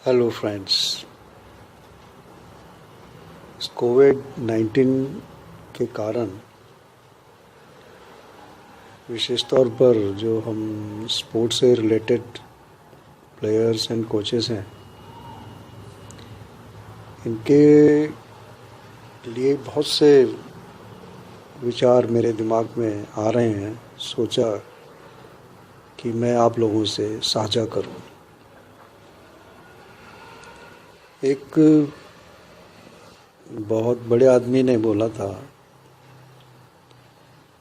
Hello friends. कोविड-19 के कारण विशेष तौर पर जो हम स्पोर्ट्स से रिलेटेड प्लेयर्स एंड कोचेस हैं, इनके लिए बहुत से विचार मेरे दिमाग में आ रहे हैं। सोचा कि मैं आप लोगों से साझा करूं। एक बहुत बड़े आदमी ने बोला था,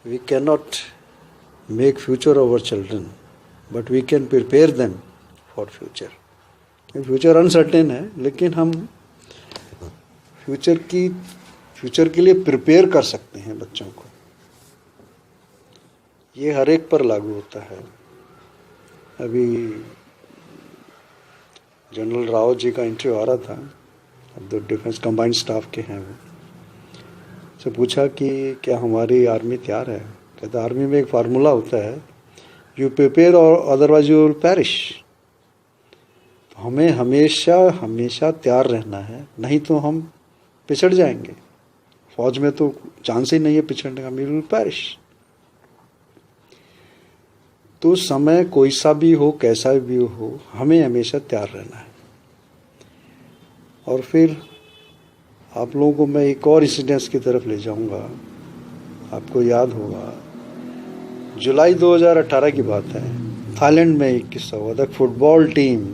we can not make future of our children but we can prepare them for future. Future uncertain है, लेकिन हम फ्यूचर के लिए प्रिपेयर कर सकते हैं बच्चों को। ये हर एक पर लागू होता है। अभी जनरल रावत जी का इंटरव्यू आ रहा था, अब तो डिफेंस कंबाइंड स्टाफ के हैं। वो से पूछा कि क्या हमारी आर्मी तैयार है। कहता आर्मी में एक फार्मूला होता है, यू प्रिपेयर और अदरवाइज यू विल पेरिश। तो हमें हमेशा तैयार रहना है, नहीं तो हम पिछड़ जाएंगे। फौज में तो चांस ही नहीं है पिछड़ने का, वी विल पेरिश। तो समय कोई सा भी हो, कैसा भी हो, हमें हमेशा तैयार रहना है। और फिर आप लोगों को मैं एक और इंसिडेंस की तरफ ले जाऊंगा। आपको याद होगा, जुलाई 2018 की बात है, थाईलैंड में एक किस्सा हुआ था। फुटबॉल टीम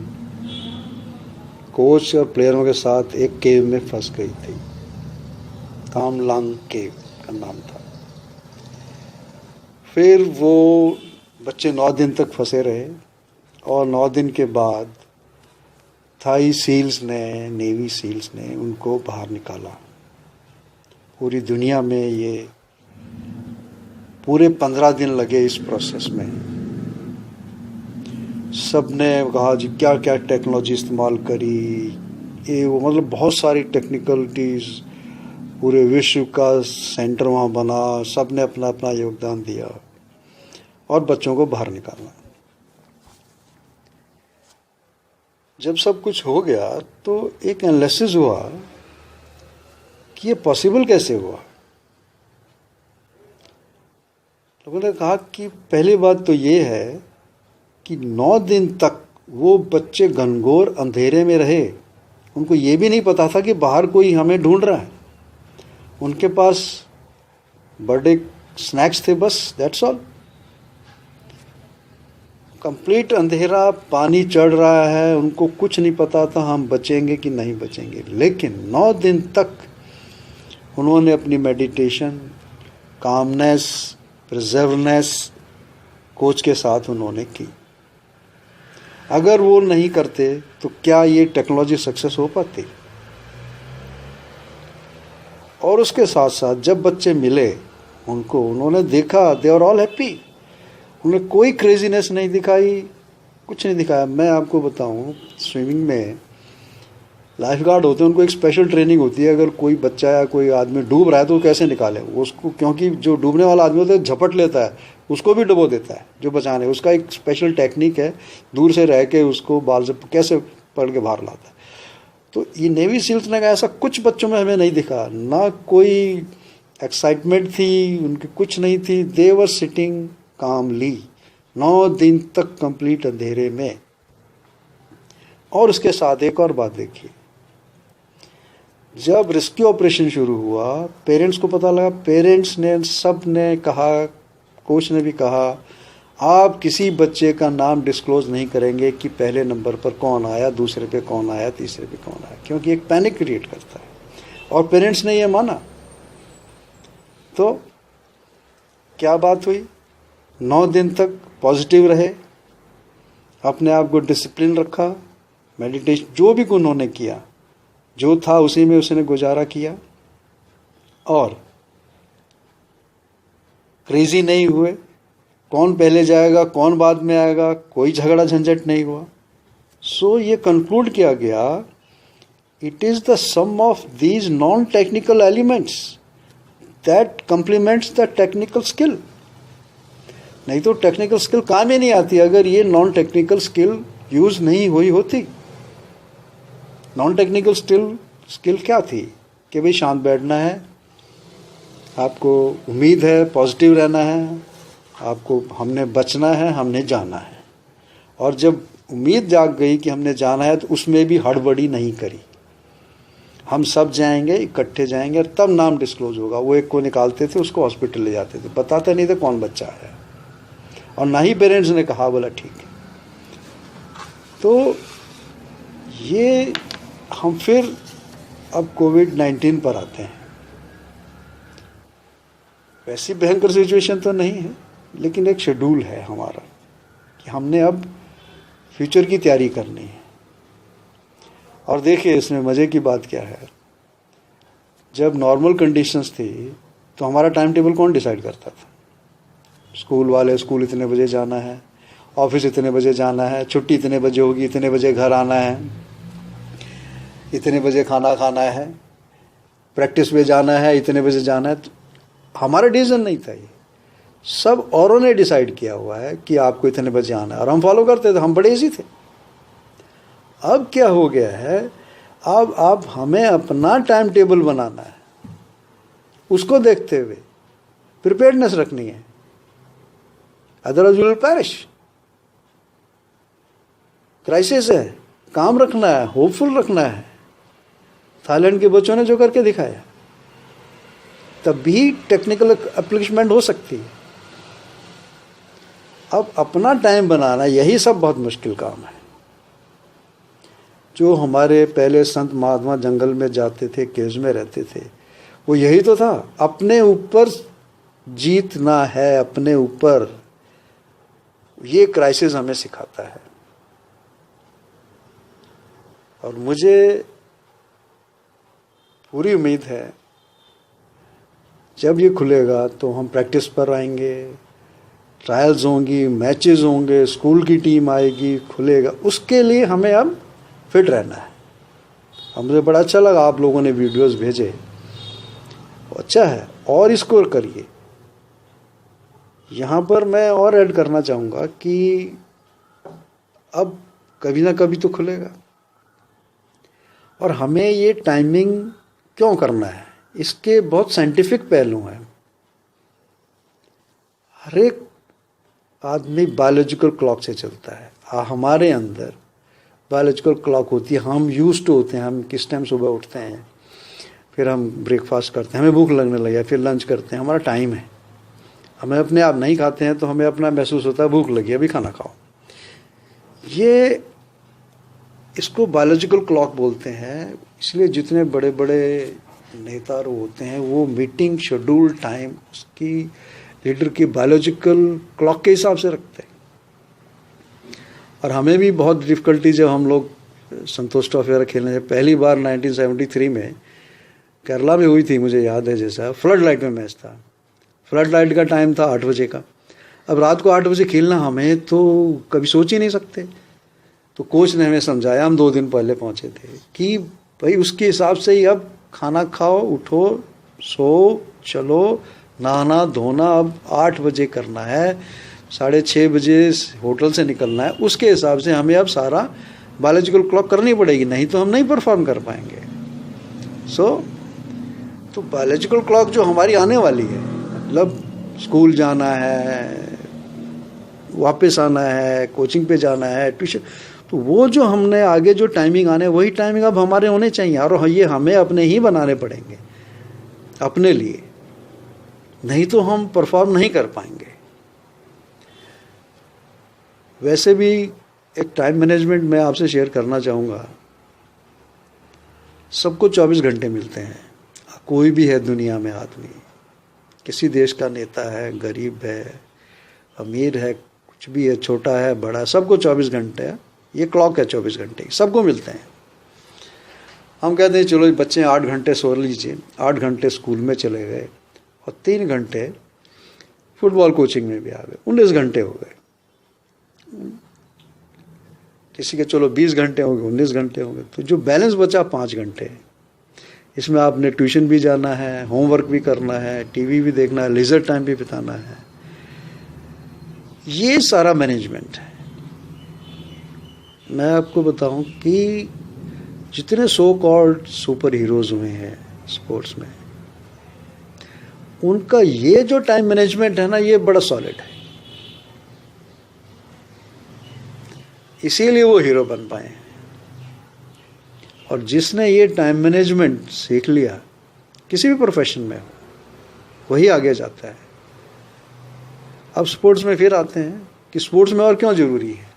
कोच और प्लेयरों के साथ एक केव में फंस गई थी। काम लांग केव का नाम था। फिर वो बच्चे 9 दिन तक फंसे रहे और 9 दिन के बाद थाई सील्स ने, नेवी सील्स ने उनको बाहर निकाला। पूरी दुनिया में ये पूरे 15 दिन लगे इस प्रोसेस में। सब ने कहा जी क्या क्या टेक्नोलॉजी इस्तेमाल करी, ये वो मतलब बहुत सारी टेक्निकलिटीज़, पूरे विश्व का सेंटर वहाँ बना। सब ने अपना अपना योगदान दिया और बच्चों को बाहर निकालना। जब सब कुछ हो गया तो एक एनालिसिस हुआ कि ये पॉसिबल कैसे हुआ। लोगों ने कहा कि पहली बात तो ये है कि 9 दिन तक वो बच्चे घनघोर अंधेरे में रहे। उनको ये भी नहीं पता था कि बाहर कोई हमें ढूंढ रहा है। उनके पास बर्थडे स्नैक्स थे, बस, दैट्स ऑल। कंप्लीट अंधेरा, पानी चढ़ रहा है, उनको कुछ नहीं पता था हम बचेंगे कि नहीं बचेंगे। लेकिन 9 दिन तक उन्होंने अपनी मेडिटेशन, कामनेस, प्रिजर्वनेस कोच के साथ उन्होंने की। अगर वो नहीं करते तो क्या ये टेक्नोलॉजी सक्सेस हो पाती। और उसके साथ साथ जब बच्चे मिले उनको, उन्होंने देखा, दे आर ऑल हैप्पी। उन्होंने कोई क्रेजीनेस नहीं दिखाई, कुछ नहीं दिखाया। मैं आपको बताऊं, स्विमिंग में लाइफ गार्ड होते हैं, उनको एक स्पेशल ट्रेनिंग होती है। अगर कोई बच्चा या कोई आदमी डूब रहा है तो कैसे निकाले उसको, क्योंकि जो डूबने वाला आदमी होता है झपट लेता है, उसको भी डुबो देता है जो बचाने। उसका एक स्पेशल टेक्निक है, दूर से रह के उसको बाल से कैसे पकड़ के बाहर लाता है। तो ये नेवी सील्स ने कहा ऐसा कुछ बच्चों में हमें नहीं दिखा, ना कोई एक्साइटमेंट थी, उनकी कुछ नहीं थी। दे वर सिटिंग कामली 9 दिन तक कंप्लीट अंधेरे में। और उसके साथ एक और बात देखिए, जब रेस्क्यू ऑपरेशन शुरू हुआ, पेरेंट्स को पता लगा, पेरेंट्स ने, सब ने कहा, कोच ने भी कहा, आप किसी बच्चे का नाम डिस्क्लोज नहीं करेंगे कि पहले नंबर पर कौन आया, दूसरे पे कौन आया, तीसरे पे कौन आया, क्योंकि एक पैनिक क्रिएट करता है। और पेरेंट्स ने ये माना। तो क्या बात हुई, 9 दिन तक पॉजिटिव रहे, अपने आप को डिसिप्लिन रखा, मेडिटेशन जो भी उन्होंने किया, जो था उसी में उसने गुजारा किया, और क्रेजी नहीं हुए। कौन पहले जाएगा, कौन बाद में आएगा, कोई झगड़ा झंझट नहीं हुआ। सो ये कंक्लूड किया गया, it is the sum of these non technical elements that complements the technical skill. नहीं तो टेक्निकल स्किल काम ही नहीं आती अगर ये नॉन टेक्निकल स्किल यूज नहीं हुई होती। नॉन टेक्निकल स्किल क्या थी कि भाई शांत बैठना है, आपको उम्मीद है, पॉजिटिव रहना है, आपको हमने बचना है, हमने जाना है। और जब उम्मीद जाग गई कि हमने जाना है तो उसमें भी हड़बड़ी नहीं करी, हम सब जाएंगे, इकट्ठे जाएंगे और तब नाम डिस्क्लोज होगा। वो एक को निकालते थे, उसको हॉस्पिटल ले जाते थे, बताते नहीं थे कौन बच्चा है, और ना ही पेरेंट्स ने कहा बोला ठीक है। तो ये हम फिर अब कोविड-19 पर आते हैं। वैसी भयंकर सिचुएशन तो नहीं है, लेकिन एक शेड्यूल है हमारा कि हमने अब फ्यूचर की तैयारी करनी है। और देखिए इसमें मज़े की बात क्या है, जब नॉर्मल कंडीशंस थी तो हमारा टाइम टेबल कौन डिसाइड करता था? स्कूल वाले, स्कूल इतने बजे जाना है, ऑफिस इतने बजे जाना है, छुट्टी इतने बजे होगी, इतने बजे घर आना है, इतने बजे खाना खाना है, प्रैक्टिस पे जाना है, इतने बजे जाना है। तो हमारा डिसीजन नहीं था, ये सब औरों ने डिसाइड किया हुआ है कि आपको इतने बजे आना है, और हम फॉलो करते थे, हम बड़े इजी थे। अब क्या हो गया है, अब हमें अपना टाइम टेबल बनाना है, उसको देखते हुए प्रिपेयर्डनेस रखनी है, otherwise we will perish. Crisis है, काम रखना है, होपफुल रखना है। थाईलैंड के बच्चों ने जो करके दिखाया, तब भी टेक्निकल एप्लीकेशन हो सकती है। अब अपना टाइम बनाना, यही सब बहुत मुश्किल काम है। जो हमारे पहले संत महात्मा जंगल में जाते थे, केव्स में रहते थे, वो यही तो था, अपने ऊपर जीतना है, अपने ऊपर। ये क्राइसिस हमें सिखाता है। और मुझे पूरी उम्मीद है जब ये खुलेगा तो हम प्रैक्टिस पर आएंगे, ट्रायल्स होंगी, मैचेस होंगे, स्कूल की टीम आएगी, खुलेगा। उसके लिए हमें अब फिट रहना है। अब मुझे बड़ा अच्छा लगा आप लोगों ने वीडियोस भेजे, अच्छा है, और इसको करिए। यहाँ पर मैं और ऐड करना चाहूँगा कि अब कभी ना कभी तो खुलेगा, और हमें ये टाइमिंग क्यों करना है, इसके बहुत साइंटिफिक पहलू हैं। हर एक आदमी बायोलॉजिकल क्लॉक से चलता है। हमारे अंदर बायोलॉजिकल क्लॉक होती है, हम यूज्ड टू होते हैं, हम किस टाइम सुबह उठते हैं, फिर हम ब्रेकफास्ट करते हैं, हमें भूख लगने लगी, फिर लंच करते हैं, हमारा टाइम है। हमें अपने आप नहीं खाते हैं तो हमें अपना महसूस होता है भूख लगी, अभी खाना खाओ। ये इसको बायोलॉजिकल क्लॉक बोलते हैं। इसलिए जितने बड़े बड़े नेता होते हैं वो मीटिंग शेड्यूल टाइम उसकी लीडर की बायोलॉजिकल क्लॉक के हिसाब से रखते हैं। और हमें भी बहुत डिफ़िकल्टी, जब हम लोग संतोष ट्रॉफी वगैरह खेलने से पहली बार 1973 में केरला में हुई थी, मुझे याद है, जैसा फ्लड लाइट में मैच था। फ्लड लाइट का टाइम था 8 बजे का। अब रात को 8 बजे खेलना हमें तो कभी सोच ही नहीं सकते। तो कोच ने हमें समझाया, हम 2 दिन पहले पहुंचे थे, कि भाई उसके हिसाब से ही अब खाना खाओ, उठो, सो, चलो, नहाना धोना अब 8 बजे करना है, 6:30 बजे होटल से निकलना है। उसके हिसाब से हमें अब सारा बायोलॉजिकल क्लॉक करनी पड़ेगी, नहीं तो हम नहीं परफॉर्म कर पाएंगे। तो बायोलॉजिकल क्लॉक जो हमारी आने वाली है, मतलब स्कूल जाना है, वापस आना है, कोचिंग पे जाना है, ट्यूशन, तो वो जो हमने आगे जो टाइमिंग आने, वही टाइमिंग अब हमारे होने चाहिए। और ये हमें अपने ही बनाने पड़ेंगे, अपने लिए, नहीं तो हम परफॉर्म नहीं कर पाएंगे। वैसे भी एक टाइम मैनेजमेंट मैं आपसे शेयर करना चाहूँगा। सबको 24 घंटे मिलते हैं, कोई भी है दुनिया में आदमी, किसी देश का नेता है, गरीब है, अमीर है, कुछ भी है, छोटा है, बड़ा, सबको 24 घंटे है। ये क्लॉक है 24 घंटे, सबको मिलते हैं। हम कहते हैं चलो बच्चे 8 घंटे सो लीजिए, 8 घंटे स्कूल में चले गए और 3 घंटे फुटबॉल कोचिंग में भी आ गए, 19 घंटे हो गए। किसी के चलो 20 घंटे हो गए, 19 घंटे हो गए। तो जो बैलेंस बचा 5 घंटे, इसमें आपने ट्यूशन भी जाना है, होमवर्क भी करना है, टीवी भी देखना है, लीजर टाइम भी बिताना है। ये सारा मैनेजमेंट है। मैं आपको बताऊं कि जितने सो कॉल्ड सुपर हीरोज हुए हैं स्पोर्ट्स में, उनका ये जो टाइम मैनेजमेंट है ना, ये बड़ा सॉलिड है, इसीलिए वो हीरो बन पाए। और जिसने ये टाइम मैनेजमेंट सीख लिया किसी भी प्रोफेशन में, वही आगे जाता है। अब स्पोर्ट्स में फिर आते हैं कि स्पोर्ट्स में और क्यों जरूरी है।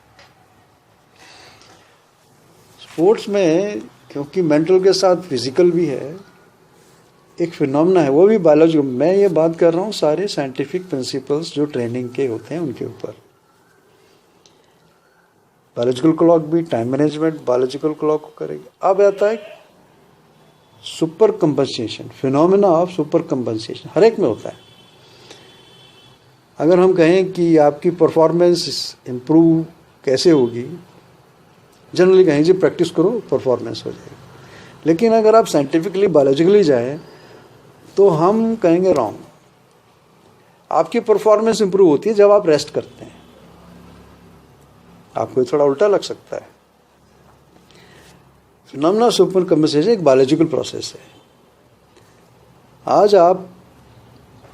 स्पोर्ट्स में क्योंकि मेंटल के साथ फिजिकल भी है, एक फिनोमेना है, वो भी बायोलॉजिकल। मैं ये बात कर रहा हूँ सारे साइंटिफिक प्रिंसिपल्स जो ट्रेनिंग के होते हैं उनके ऊपर। बायोलॉजिकल क्लॉक भी टाइम मैनेजमेंट बायोलॉजिकल क्लॉक को करेगी। अब आता है super compensation, phenomena of super compensation, हर एक में होता है। अगर हम कहें कि आपकी परफॉर्मेंस इम्प्रूव कैसे होगी, जनरली कहें जी प्रैक्टिस करो परफॉर्मेंस हो जाएगी। लेकिन अगर आप साइंटिफिकली बायोलॉजिकली जाएं तो हम कहेंगे रॉन्ग। आपकी परफॉर्मेंस इंप्रूव होती है जब आप रेस्ट करते हैं। आपको ये थोड़ा उल्टा लग सकता है। फिनोमेना सुपर कंपनसेशन एक बायोलॉजिकल प्रोसेस है। आज आप,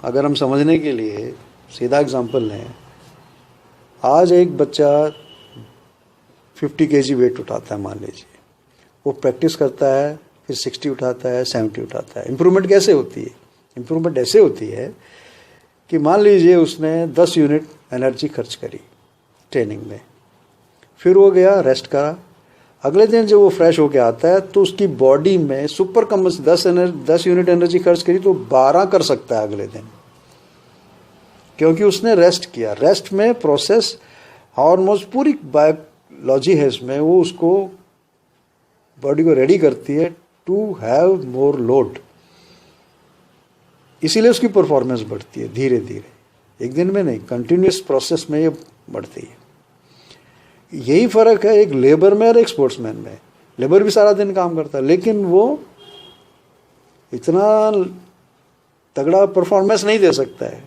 अगर हम समझने के लिए सीधा एग्जांपल लें, आज एक बच्चा 50 kg वेट उठाता है, मान लीजिए, वो प्रैक्टिस करता है, फिर 60 उठाता है, 70 उठाता है। इम्प्रूवमेंट कैसे होती है? इम्प्रूवमेंट ऐसे होती है कि मान लीजिए उसने 10 यूनिट एनर्जी खर्च करी ट्रेनिंग में, फिर वो गया रेस्ट करा। अगले दिन जब वो फ्रेश होके आता है तो उसकी बॉडी में सुपर कंपनसेशन, 10 यूनिट एनर्जी खर्च करी तो 12 कर सकता है अगले दिन, क्योंकि उसने रेस्ट किया। रेस्ट में प्रोसेस, हार्मोन्स, पूरी बायोलॉजी है इसमें, वो उसको बॉडी को रेडी करती है टू हैव मोर लोड। इसीलिए उसकी परफॉर्मेंस बढ़ती है धीरे धीरे, एक दिन में नहीं, कंटिन्यूस प्रोसेस में ये बढ़ती है। यही फर्क है एक लेबर में और एक स्पोर्ट्समैन में। लेबर भी सारा दिन काम करता है लेकिन वो इतना तगड़ा परफॉर्मेंस नहीं दे सकता है,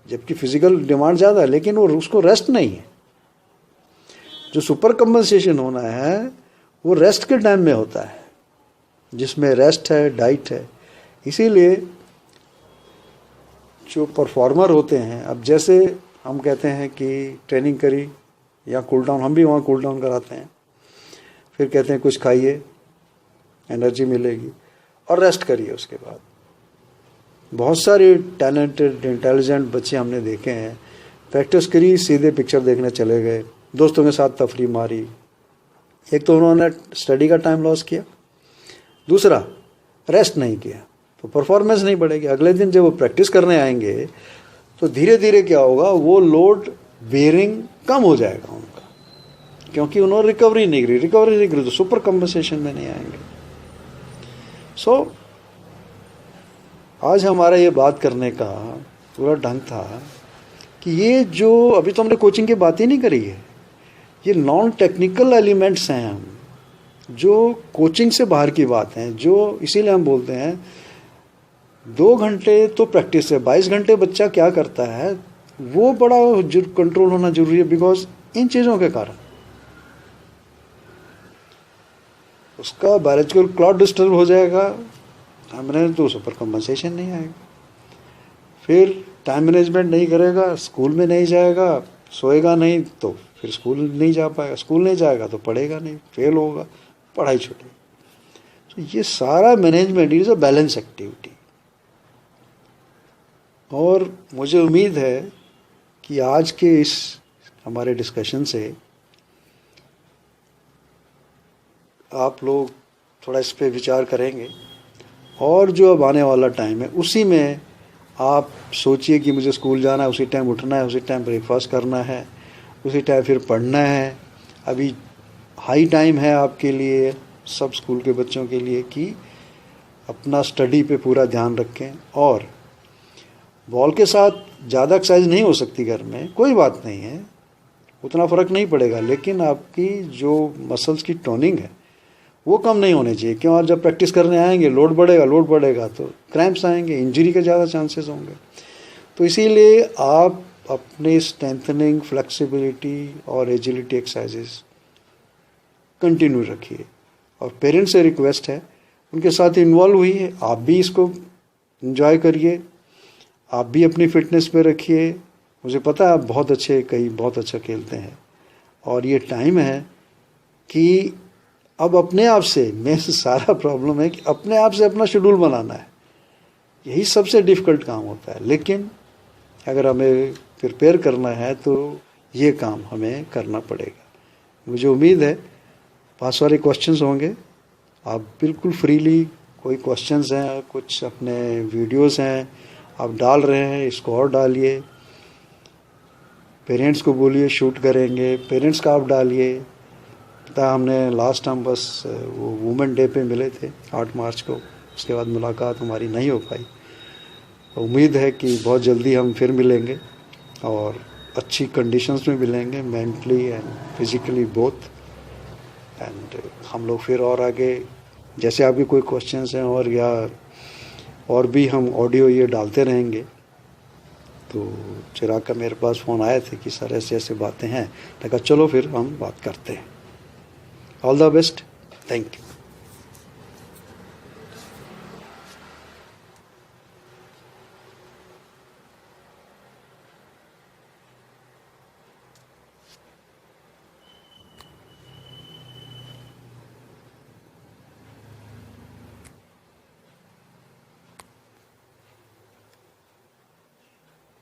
जबकि फिजिकल डिमांड ज़्यादा है, लेकिन वो उसको रेस्ट नहीं है। जो सुपर कंपनसेशन होना है वो रेस्ट के टाइम में होता है, जिसमें रेस्ट है, डाइट है। इसीलिए जो परफॉर्मर होते हैं, अब जैसे हम कहते हैं कि ट्रेनिंग करी या कूल डाउन, हम भी वहाँ कूल डाउन कराते हैं, फिर कहते हैं कुछ खाइए एनर्जी मिलेगी और रेस्ट करिए। उसके बाद बहुत सारे टैलेंटेड इंटेलिजेंट बच्चे हमने देखे हैं, प्रैक्टिस करी, सीधे पिक्चर देखने चले गए, दोस्तों के साथ तफरी मारी। एक तो उन्होंने स्टडी का टाइम लॉस किया, दूसरा रेस्ट नहीं किया, तो परफॉर्मेंस नहीं बढ़ेगी। अगले दिन जब वो प्रैक्टिस करने आएंगे तो धीरे धीरे क्या होगा, वो लोड बेयरिंग कम हो जाएगा उनका, क्योंकि उन्होंने रिकवरी नहीं करी तो सुपर कंपनसेशन में नहीं आएंगे। सो आज हमारा ये बात करने का पूरा ढंग था कि ये जो अभी तो हमने कोचिंग की बात ही नहीं करी है, ये नॉन टेक्निकल एलिमेंट्स हैं हम, जो कोचिंग से बाहर की बात हैं, जो इसीलिए हम बोलते हैं 2 घंटे तो प्रैक्टिस है, 22 घंटे बच्चा क्या करता है वो बड़ा कंट्रोल होना जरूरी है। बिकॉज इन चीज़ों के कारण उसका बायोलॉजिकल क्लॉक डिस्टर्ब हो जाएगा, हमने तो सुपर कंपनसेशन नहीं आएगा, फिर टाइम मैनेजमेंट नहीं करेगा, स्कूल में नहीं जाएगा, सोएगा नहीं तो फिर स्कूल नहीं जा पाएगा, स्कूल नहीं जाएगा तो पढ़ेगा नहीं, फेल होगा, पढ़ाई छूटेगी। तो ये सारा management is a balance activity. और मुझे उम्मीद है कि आज के इस हमारे डिस्कशन से आप लोग थोड़ा इस पे विचार करेंगे, और जो अब आने वाला टाइम है उसी में आप सोचिए कि मुझे स्कूल जाना है, उसी टाइम उठना है, उसी टाइम ब्रेकफास्ट करना है, उसी टाइम फिर पढ़ना है। अभी हाई टाइम है आपके लिए, सब स्कूल के बच्चों के लिए, कि अपना स्टडी पे पूरा ध्यान रखें। और बॉल के साथ ज़्यादा एक्सरसाइज नहीं हो सकती घर में, कोई बात नहीं है, उतना फ़र्क नहीं पड़ेगा, लेकिन आपकी जो मसल्स की टोनिंग है वो कम नहीं होने चाहिए। क्यों? आप जब प्रैक्टिस करने आएंगे लोड बढ़ेगा तो क्रैम्प्स आएंगे, इंजरी के ज़्यादा चांसेस होंगे। तो इसीलिए आप अपने स्ट्रेंथनिंग, फ्लेक्सिबिलिटी और एजिलिटी एक्सरसाइजेस कंटिन्यू रखिए। और पेरेंट्स से रिक्वेस्ट है, उनके साथ इन्वॉल्व हुई है, आप भी इसको एंजॉय करिए, आप भी अपनी फिटनेस पे रखिए। मुझे पता है आप बहुत अच्छा खेलते हैं, और ये टाइम है कि अब अपने आप से, मेन सारा प्रॉब्लम है कि अपने आप से अपना शेड्यूल बनाना है। यही सबसे डिफ़िकल्ट काम होता है, लेकिन अगर हमें प्रिपेयर करना है तो ये काम हमें करना पड़ेगा। मुझे उम्मीद है बहुत सारे क्वेश्चंस होंगे, आप बिल्कुल फ्रीली, कोई क्वेश्चंस हैं, कुछ अपने वीडियोस हैं आप डाल रहे हैं, इसको और डालिए, पेरेंट्स को बोलिए शूट करेंगे, पेरेंट्स का आप डालिए। पता है हमने लास्ट टाइम बस वो वुमेन डे पे मिले थे 8 मार्च को, उसके बाद मुलाकात हमारी नहीं हो पाई। उम्मीद है कि बहुत जल्दी हम फिर मिलेंगे और अच्छी कंडीशंस में मिलेंगे, mentally and physically both. And हम लोग फिर और आगे, जैसे आपके कोई क्वेश्चंस हैं और भी हम ऑडियो ये डालते रहेंगे। तो चिराग का मेरे पास फ़ोन आए थे कि सर ऐसे ऐसे बातें हैं, मैं कहा चलो फिर हम बात करते हैं। All the best, thank you.